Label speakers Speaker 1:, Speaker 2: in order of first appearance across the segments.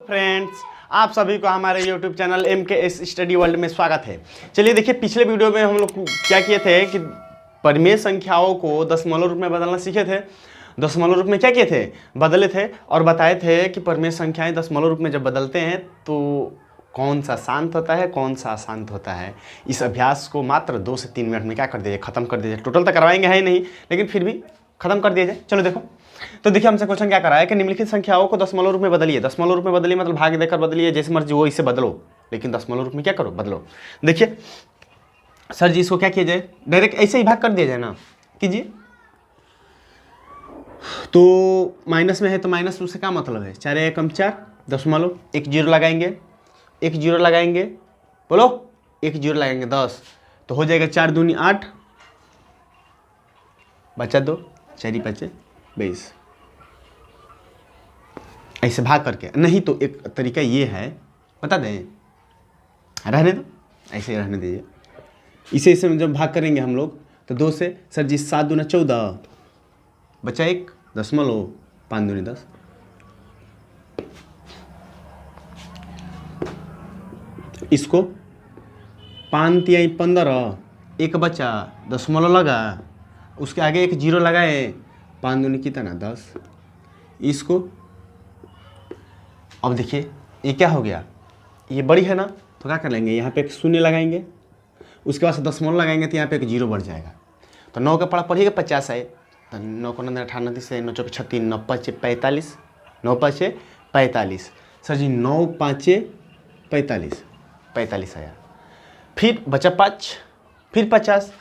Speaker 1: Friends, आप सभी को हमारे YouTube channel MKS study world में स्वागत है। चलिए देखिए, पिछले वीडियो में हम लोग क्या किए थे कि परिमेय संख्याओं को दशमलव रूप में बदलना सीखे थे। दशमलव रूप में क्या किए थे, बदले थे और बताए थे कि परिमेय संख्याएं दशमलव रूप में जब बदलते हैं तो कौन सा शांत होता है, कौन सा अशांत होता है। इस अभ्यास को मात्र 2 से 3 मिनट में क्या कर दीजिए, खत्म कर दीजिए। टोटल तक करवाएंगे है ही नहीं, लेकिन फिर भी खत्म कर दिया जाए। चलो देखो, तो देखिए हमसे क्वेश्चन क्या करा है कि निम्नलिखित संख्याओं को दशमलव रूप में बदलिए। दशमलव रूप में बदलिए मतलब भाग देकर बदलिए, जैसे मर्जी वो इसे बदलो, लेकिन दशमलव रूप में क्या करो, बदलो। देखिए सर जी, इसको क्या किया जाए, डायरेक्ट ऐसे ही भाग कर दिया जाए ना, कीजिए। तो माइनस में है तो माइनस टू से क्या मतलब है, 4 एकम 4 दशमलव, एक जीरो लगाएंगे, एक जीरो लगाएंगे, बोलो एक जीरो लगाएंगे 10, तो हो जाएगा 4 दूनी 8, बचा 2, 4 5 22। ऐसे भाग करके, नहीं तो एक तरीका ये है, बता दें, रहने दो, ऐसे ही रहने दीजिए। इसे जब भाग करेंगे हम लोग तो 2 से, सर जी 7 दूना 14, बचा 1 दशमलव, 5 दूनी 10। इसको 5 तिहाई 15, एक बचा, दशमलव लगा, उसके आगे एक जीरो लगाए, 5 दूनी कितना 10। इसको अब देखिए ये क्या हो गया, ये बड़ी है ना, तो क्या कर लेंगे, यहाँ पे एक शून्य लगाएंगे, उसके बाद से दशमलव लगाएंगे तो यहाँ पे एक जीरो बढ़ जाएगा। तो 9 का पढ़िएगा 50 है, तो 9 को 9 98 से 9 चौके 36, 9 5 45, 9 5 45। सर जी 9 5 45, 45 आया। फिर बचा 5, फिर 50,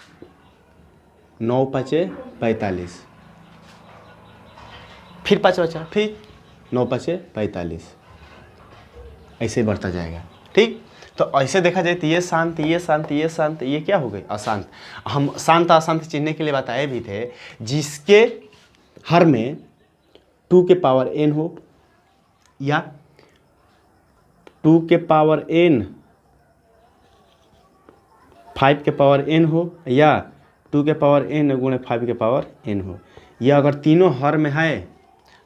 Speaker 1: 9 5 45, फिर 5 बचा, फिर 9 5 45, ऐसे बढ़ता जाएगा। ठीक, तो ऐसे देखा जाए तो ये शांत, ये शांत, ये शांत, ये क्या हो गई, अशांत। हम शांत अशांत चिन्ह के लिए बताए भी थे, जिसके हर में 2 के पावर n हो, या 2 के पावर n 5 के पावर n हो, या 2 के पावर n गुणे 5 के पावर n हो। यह अगर तीनों हर में है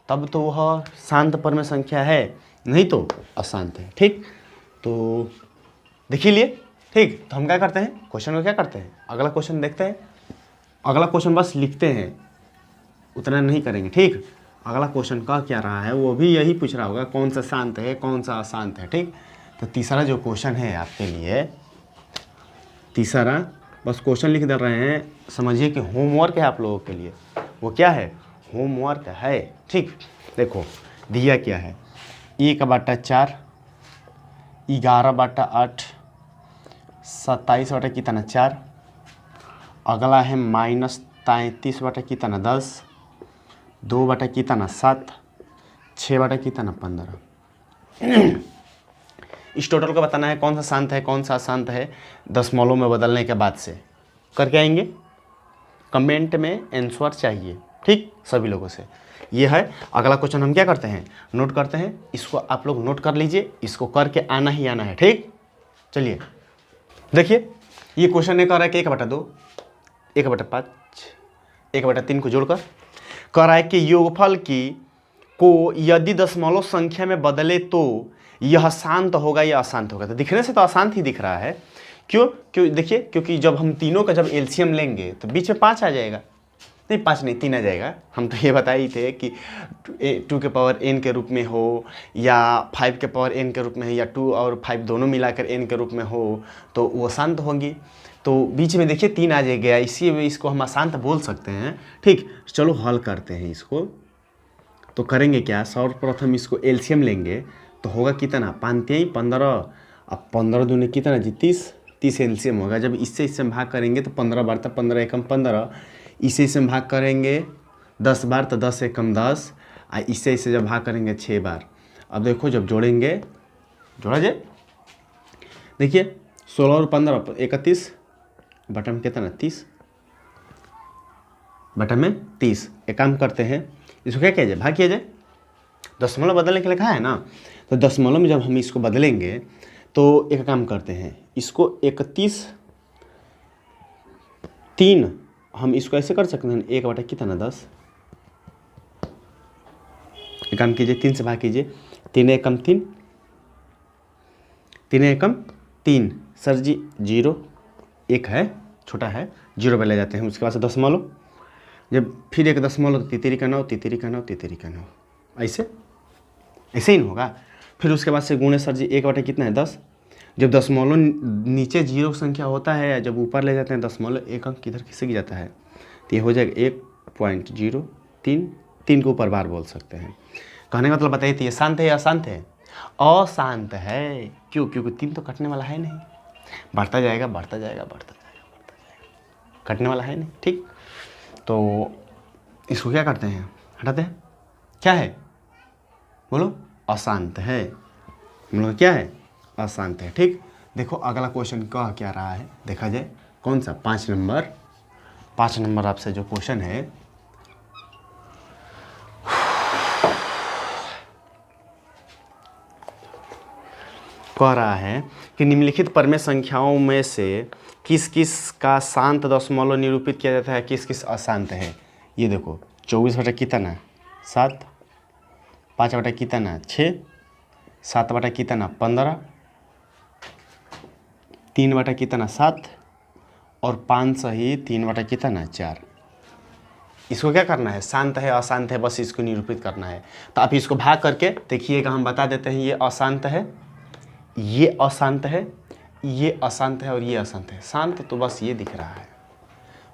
Speaker 1: तब तो वह शांत परिमेय संख्या है, नहीं तो अशांत है। ठीक, तो देखिए लिए। ठीक, तो हम क्या करते हैं, क्वेश्चन को क्या करते हैं, अगला क्वेश्चन देखते हैं। अगला क्वेश्चन बस लिखते हैं, उतना नहीं करेंगे। ठीक, अगला क्वेश्चन का क्या रहा है, वो भी यही पूछ रहा होगा, कौन सा शांत है, कौन सा अशांत है। ठीक, तो तीसरा जो क्वेश्चन है आपके लिए, तीसरा बस क्वेश्चन लिख दे रहे हैं, समझिए कि होमवर्क है आप लोगों के लिए। वो क्या है, होमवर्क है। ठीक, देखो दिया क्या है, 1/4, 11/8, 27 बटा कितना 4, अगला है -33 बटा कितना 10, 2 बटा कितना 7, 6 बटा कितना 15। इस टोटल को बताना है, कौन सा शांत है, कौन सा अशांत है, दशमलव में बदलने के बाद से करके आएंगे। कमेंट में आंसर चाहिए, ठीक, सभी लोगों से। ये है अगला क्वेश्चन। हम क्या करते हैं, नोट करते हैं, इसको आप लोग नोट कर लीजिए, इसको करके आना ही आना है। ठीक, चलिए देखिए, ये क्वेश्चन ये कह रहा है कि 1/2, 1/5, 1/3 को जोड़कर कह रहा है कि योगफल को यदि दशमलव संख्या में बदले तो यह शांत होगा या अशांत होगा। तो दिखने से तो अशांत ही दिख रहा है। क्यों, देखिए, क्योंकि जब हम तीनों का जब एलसीएम लेंगे तो बीच में 5 आ जाएगा, नहीं 5 नहीं 3 आ जाएगा। हम तो ये बताए ही थे कि 2 के पावर n के रूप में हो, या 5 के पावर n के रूप में है, या 2 और 5 दोनों मिलाकर n के रूप में हो तो वो अशांत होंगी। तो बीच में देखिए 3 आ जाएगा, इसी इसको हम अशांत बोल सकते हैं। ठीक, चलो हल करते हैं इसको। तो करेंगे क्या, सर्वप्रथम इसको एलसीएम लेंगे तो होगा कितना, 5 तिहाई 15, अब 15 दूनी कितना जी 30 एलसीएम होगा। जब इससे भाग करेंगे तो 15 बार, तो 15 एकम 15, इसे भाग करेंगे 10 बार तो 10 एकम 10, और इससे जब भाग करेंगे 6 बार। अब देखो जब जोड़ेंगे, जोड़ा जाए, देखिए 16 और 15 31, बटा में कितना 30, बटा में 30। एक काम करते हैं, इसको क्या किया जाए, भाग किया जाए। दशमलव बदलने के लिए कहा है ना, तो दशमलव में जब हम इसको बदलेंगे तो एक काम करते हैं, इसको 31 3, हम इसको ऐसे कर सकते हैं, 1 बटा कितना 10, एक काम कीजिए 3 से भाग कीजिए, 3 एकम 3, 3 एकम 3, सर जी 0 1 है, छोटा है, 0 पे ले जाते हैं। उसके बाद से दशमलव, जब फिर एक दशमलव, तितरी का 9, तितरी का 9, तितरी का 9, ऐसे ऐसे ही होगा। फिर उसके बाद से गुणे सर जी 1 बटे कितना है 10। जब दशमलव नीचे 0 संख्या होता है, जब ऊपर ले जाते हैं दशमलव, एक अंक किधर खिसक जाता है, तो ये हो जाएगा 1.03। 3 को ऊपर बार बोल सकते हैं। कहने का मतलब बताइए, तो ये शांत है या अशांत है? अशांत है। क्यों? क्योंकि 3 तो कटने वाला है नहीं, बढ़ता जाएगा बढ़ता जाएगा बढ़ता जाएगा बढ़ता जाएगा, कटने वाला है नहीं। ठीक, तो इसको क्या करते हैं, हटाते हैं। क्या है बोलो? अशांत है। हम लोग क्या है? अशांत है। ठीक, देखो अगला क्वेश्चन कह क्या रहा है, देखा जाए। कौन सा? 5 नंबर। 5 नंबर आपसे जो क्वेश्चन है, कह रहा है कि निम्नलिखित परमेय संख्याओं में से किस किस का शांत दशमलव निरूपित किया जाता है, किस किस अशांत है। ये देखो 24 बटा कितना 7, 5 बटा कितना 6, 7 बटा कितना 15, 3 बटा कितना 7 और 5 सही 3 बटा कितना 4। इसको क्या करना है? शांत है अशांत है, बस इसको निरूपित करना है। तो आप इसको भाग करके देखिएगा, हम बता देते हैं। ये अशांत है, ये अशांत है, ये अशांत है और ये अशांत है। शांत तो बस ये दिख रहा है,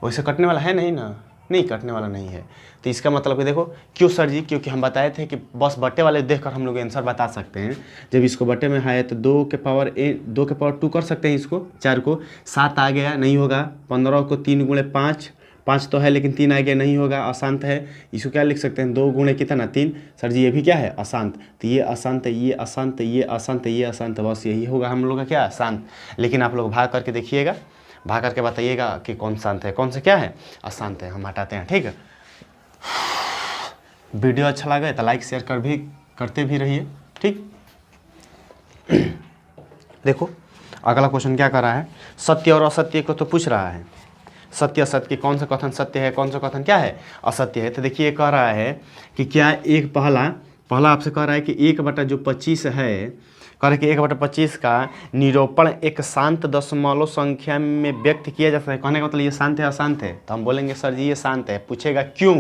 Speaker 1: वैसे कटने वाला है नहीं ना, नहीं कटने वाला नहीं है। तो इसका मतलब कि देखो, क्यों सर जी? क्योंकि हम बताए थे कि बस बट्टे वाले देखकर हम लोग आंसर बता सकते हैं। जब इसको बट्टे में है तो 2 के पावर 2 कर सकते हैं इसको, 4 को 7 आ गया नहीं होगा, 15 को 3 गुणे 5, 5 तो है लेकिन 3 आ गया नहीं होगा, अशांत है। इसको क्या लिख सकते हैं? 2 गुणे कितना 3। सर जी ये भी क्या है? अशांत। तो ये अशांत है, ये अशांत है, ये अशांत है, ये अशांत, बस यही होगा हम लोग का क्या? शांत। लेकिन आप लोग भाग करके देखिएगा, भाग करके बताइएगा कि कौन शांत है, कौन से क्या है? अशांत है। हम हटाते हैं। ठीक है, वीडियो अच्छा लगे तो लाइक शेयर करते भी रहिए। ठीक, देखो अगला क्वेश्चन क्या कर रहा है, सत्य और असत्य को तो पूछ रहा है। सत्य असत्य, कौन सा कथन सत्य है, कौन सा कथन क्या है? असत्य है। तो देखिए कह रहा है कि क्या एक पहला आपसे कह रहा है कि 1/25 है, कह रहा है कि 1/25 का निरूपण एक शांत दशमलव संख्या में व्यक्त किया जा सकता है। कहने का मतलब ये शांत है अशांत है? तो हम बोलेंगे सर जी ये शांत है। पूछेगा क्यों?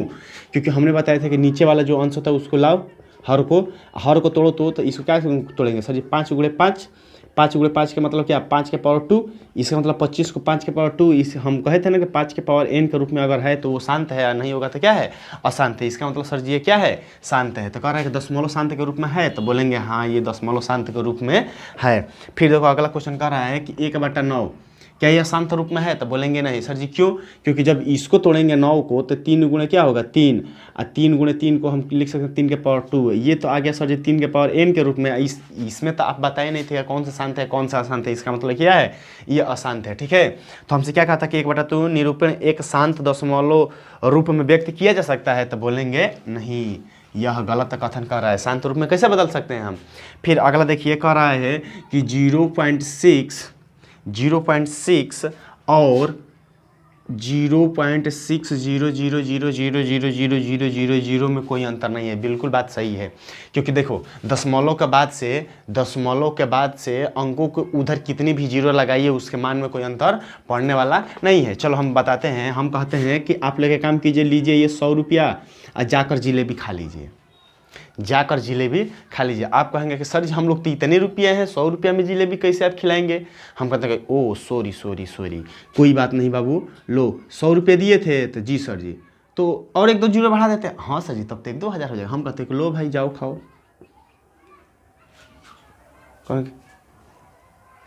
Speaker 1: क्योंकि हमने बताया था कि नीचे वाला जो अंश होता है उसको लाओ, हर को तोड़ो, तो इसको क्या तोड़ेंगे सर जी? 5 गुणे 5, 5 गुणे 5 का मतलब क्या? 5 के पावर 2। इसका मतलब 25 को 5 के पावर 2, इस हम कहे थे ना कि 5 के पावर n के रूप में अगर है तो वो शांत है, या नहीं होगा तो क्या है? अशांत है। इसका मतलब सर जी ये क्या है? शांत है। तो कह रहा है कि दशमलव शांत के रूप में है, तो बोलेंगे हाँ ये दशमलव शांत के रूप में है। फिर देखो अगला क्वेश्चन कह रहा है कि 1/9 क्या यह शांत रूप में है? तो बोलेंगे नहीं। सर जी क्यों? क्योंकि जब इसको तोड़ेंगे 9 को तो 3 गुणे क्या होगा 3, और 3 गुणे 3 को हम लिख सकते हैं 3 के पावर 2। ये तो आ गया सर जी 3 के पावर n के रूप में। इसमें तो आप बताए नहीं थे कौन सा शांत है कौन सा अशांत है। इसका मतलब क्या है? ये अशांत है। ठीक है, तो हमसे क्या कहा था कि 1/2 निरूपण एक शांत दशमलव रूप में व्यक्त किया जा सकता है, तो बोलेंगे नहीं, यह गलत कथन कर रहा है। शांत रूप में कैसे बदल सकते हैं हम? फिर अगला देखिए कह रहा है कि 0.6 और 0.600000000 में कोई अंतर नहीं है। बिल्कुल बात सही है, क्योंकि देखो दशमलव के बाद से अंकों को उधर कितनी भी जीरो लगाइए उसके मान में कोई अंतर पड़ने वाला नहीं है। चलो हम बताते हैं, हम कहते हैं कि आप लोग एक काम कीजिए, लीजिए ये 100 रुपया और जाकर जिलेबी खा लीजिए, जाकर जिलेबी खा लीजिए। आप कहेंगे कि सर जी हम लोग तो इतने रुपये हैं, 100 रुपया में जिलेबी कैसे आप खिलाएंगे? हम कहते हैं ओ सॉरी, कोई बात नहीं बाबू, लो 100 रुपये दिए थे तो जी सर जी, तो और 1-2 जीरो बढ़ा देते हैं। हाँ सर जी तब तो 1-2 हज़ार हो जाएगा। हम कहते हैं कि लो भाई जाओ खाओ। कहेंगे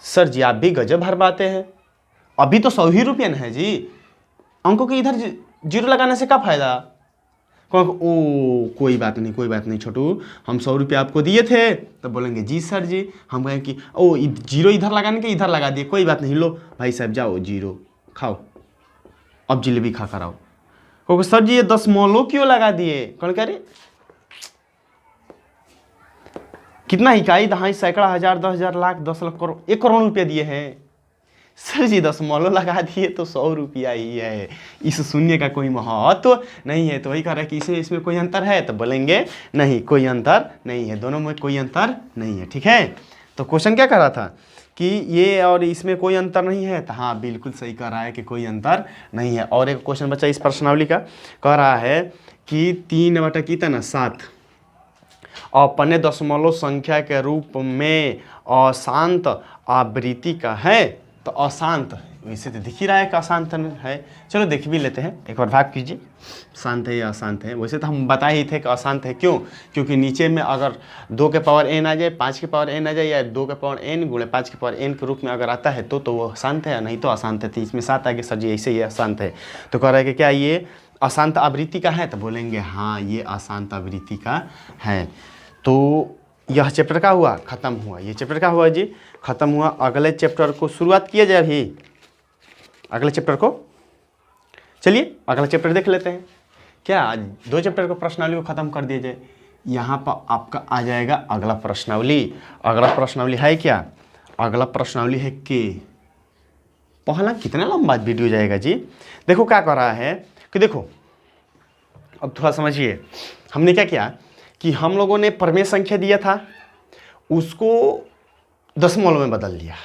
Speaker 1: सर जी आप भी गजब भरमाते हैं, अभी तो 100 ही रुपये न है जी, अंकों के इधर जीरो लगाने से क्या फ़ायदा? ओ कोई बात नहीं छोटू, हम 100 रुपये आपको दिए थे, तो बोलेंगे जी सर जी। हम कहें कि ओ जीरो इधर लगाने के इधर लगा दिए, कोई बात नहीं, लो भाई साहब जाओ जीरो खाओ, अब जिलेबी खा कर आओ। क्योंकि सर जी ये दशमलव क्यों लगा दिए? कौन कह रहे कितना इकाई दहाई सैकड़ा हजार 10,000 लाख 10 लाख करोड़ 1 करोड़ रुपये दिए हैं। सर जी दशमलव लगा दिए तो 100 रुपया ही है, इस शून्य का कोई महत्व नहीं है। तो वही कह रहा है कि इसमें कोई अंतर है, तो बोलेंगे नहीं कोई अंतर नहीं है, दोनों में कोई अंतर नहीं है। ठीक है, तो क्वेश्चन क्या कर रहा था कि ये और इसमें कोई अंतर नहीं है, तो हाँ बिल्कुल सही कह रहा है कि कोई अंतर नहीं है। और एक क्वेश्चन बचा इस प्रश्नावली का, कह रहा है कि 3 बटा कितना 7 अपने दशमलव संख्या के रूप में अशांत आवृत्ति का है। तो अशांत वैसे तो दिख ही रहा है कि अशांत है, चलो देख भी लेते हैं, एक बार भाग कीजिए शांत है या अशांत है। वैसे तो हम बता ही थे कि अशांत है, क्यों? क्योंकि नीचे में अगर 2 के पावर n आ जाए, 5 के पावर n आ जाए, या 2 के पावर n गुणे 5 के पावर n के रूप में अगर आता है तो वो अशांत है, या नहीं तो अशांत है। तो इसमें 7 आगे सर जी ऐसे ही अशांत है। तो कह रहा है कि क्या ये अशांत आवृत्ति का है? तो बोलेंगे हाँ ये अशांत आवृत्ति का है। तो यह चैप्टर का हुआ, ख़त्म हुआ। ये चैप्टर का हुआ जी, ख़त्म हुआ। अगले चैप्टर को शुरुआत किया जाए अभी, अगले चैप्टर को। चलिए अगला चैप्टर देख लेते हैं। क्या 2 चैप्टर को प्रश्नावली को ख़त्म कर दिया जाए। यहाँ पर आपका आ जाएगा अगला प्रश्नावली। अगला प्रश्नावली है क्या? अगला प्रश्नावली है के। पहला कितना लंबा वीडियो जाएगा जी। देखो क्या कर रहा है कि देखो, अब थोड़ा समझिए, हमने क्या किया कि हम लोगों ने परमेय संख्या दिया था, उसको दशमलव में बदल दिया।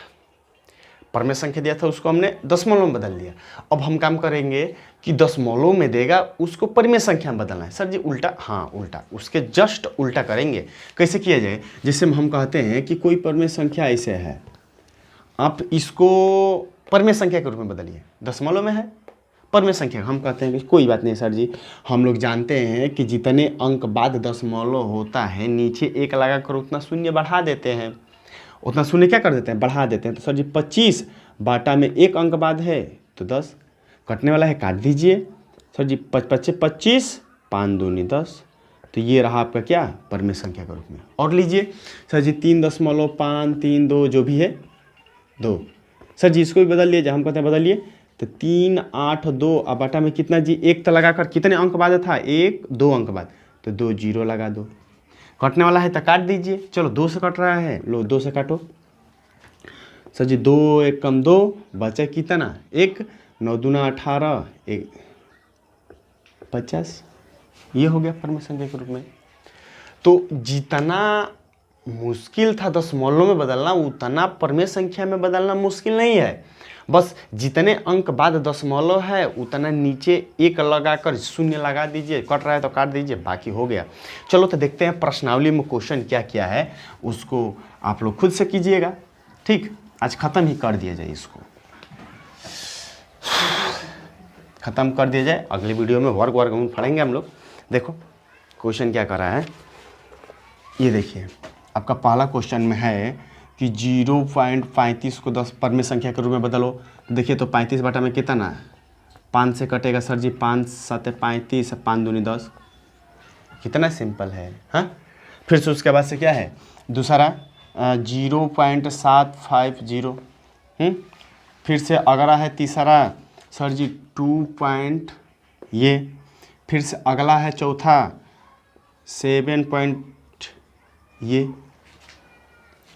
Speaker 1: परमेय संख्या दिया था उसको हमने दशमलव में बदल दिया। अब हम काम करेंगे कि दशमलव में देगा उसको परमेय संख्या में बदलना है। सर जी उल्टा? हाँ उल्टा, उसके जस्ट उल्टा करेंगे। कैसे किया जाए? जैसे हम कहते हैं कि कोई परमेय संख्या ऐसे है, आप इसको परमेय संख्या के रूप में बदलिए। दशमलव में है परमेय संख्या, हम कहते हैं कि कोई बात नहीं सर जी, हम लोग जानते हैं कि जितने अंक बाद दशमलव होता है नीचे 1 लगाकर उतना शून्य बढ़ा देते हैं, उतना शून्य क्या कर देते हैं? बढ़ा देते हैं। तो सर जी 25 बाटा में 1 अंक बाद है तो 10, कटने वाला है काट दीजिए। सर जी 5 × 25, 5 दूनी 10। तो ये रहा आपका क्या? परमेय संख्या के रूप में। और लीजिए सर जी 3.5, 3, 2 जो भी है 2। सर जी इसको भी बदल लिए, जब हम कहते हैं बदलिए, तो 3, 8, 2 अब बाटा में कितना जी? 1 तो लगाकर कितने अंक बाद था? 1, 2 अंक बाद, तो 2 0 लगा दो। कटने वाला है तो काट दीजिए। चलो 2 से कट रहा है, लो 2 से काटो। सर जी 2 1 कम 2 बचा कितना? 1, 9 दूना 18, 1 50। ये हो गया परमेय संख्या के रूप में। तो जितना मुश्किल था दशमलव में बदलना, उतना परमेय संख्या में बदलना मुश्किल नहीं है। बस जितने अंक बाद दशमलव है उतना नीचे 1 लगाकर शून्य लगा दीजिए, कट रहा है तो काट दीजिए, बाकी हो गया। चलो तो देखते हैं प्रश्नावली में क्वेश्चन क्या क्या है, उसको आप लोग खुद से कीजिएगा। ठीक, आज ख़त्म ही कर दिया जाए, इसको ख़त्म कर दिया जाए। अगली वीडियो में वर्ग पढ़ेंगे हम लोग। देखो क्वेश्चन क्या कर रहा है, ये देखिए आपका पहला क्वेश्चन में है कि 0.35 को 10 परमेय संख्या के रूप में बदलो। देखिए तो 35 बाटा में कितना? 5 से कटेगा सर जी 5 7 35, 5 दूनी 10। कितना सिंपल है। हाँ, फिर से उसके बाद से क्या है दूसरा 0.750। फिर से अगला है तीसरा सर जी 2 ये। फिर से अगला है चौथा 7 ये।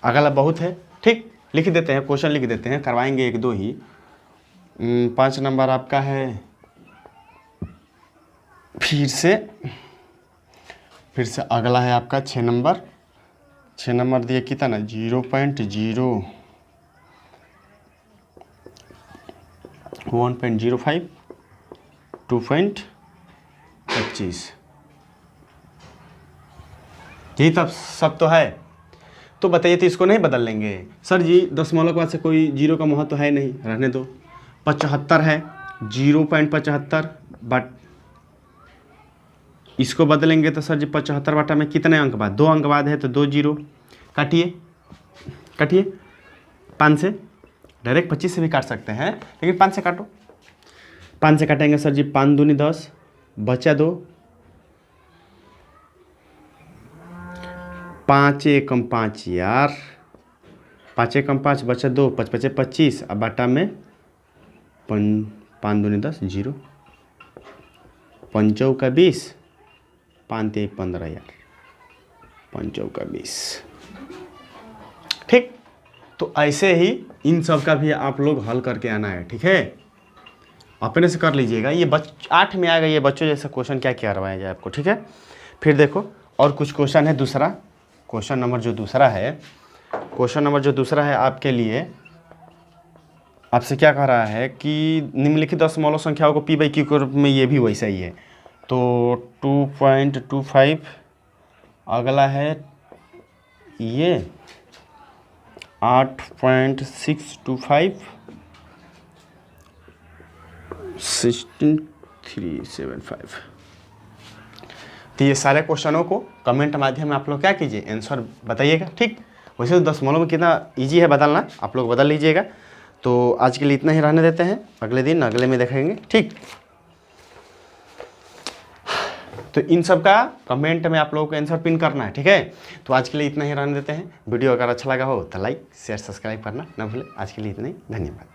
Speaker 1: अगला बहुत है। ठीक, लिख देते हैं, क्वेश्चन लिख देते हैं, करवाएंगे 1 2 ही। 5 नंबर आपका है, फिर से अगला है आपका 6 नंबर। 6 नंबर दिए कितना? 0.0 1.05 2.25। यही तब सब तो है। तो बताइए तो इसको नहीं बदल लेंगे? सर जी दशमलव के बाद से कोई 0 का महत्व है नहीं, रहने दो। 75 है, 0.75 बट इसको बदलेंगे तो सर जी 75 बाटा में कितने अंक बाद? 2 अंक बाद है तो 2 0। काटिए 5 से, डायरेक्ट 25 से भी काट सकते हैं, लेकिन 5 से काटो। 5 से काटेंगे सर जी 5 दूनी 10, बचा 2, 5 एकम 5 यार, 5 एकम 5 बचा 2, 5 5 25, अब बाटा में 5 दूनी 10 0, 5 चौका 20, 5 3 15 यार, 5 चौका 20। ठीक, तो ऐसे ही इन सब का भी आप लोग हल करके आना है। ठीक है, अपने से कर लीजिएगा। ये 8 में आएगा, ये बच्चों जैसा क्वेश्चन क्या करवाया जाए आपको। ठीक है, फिर देखो और कुछ क्वेश्चन है। दूसरा क्वेश्चन नंबर जो दूसरा है क्वेश्चन नंबर जो दूसरा है आपके लिए, आपसे क्या कह रहा है कि निम्नलिखित दशमलव संख्याओं को p/q के रूप में, ये भी वैसा ही है। तो 2.25, अगला है ये 8.625, 16375। तो ये सारे क्वेश्चनों को कमेंट माध्यम में आप लोग क्या कीजिए, आंसर बताइएगा। ठीक, वैसे तो दशमलव में कितना इजी है बदलना, आप लोग बदल लीजिएगा। तो आज के लिए इतना ही रहने देते हैं, अगले दिन अगले में देखेंगे। ठीक, तो इन सब का कमेंट में आप लोगों को आंसर पिन करना है। ठीक है, तो आज के लिए इतना ही रहने देते हैं। वीडियो अगर अच्छा लगा हो तो लाइक शेयर सब्सक्राइब करना ना भूलें। आज के लिए इतना ही, धन्यवाद।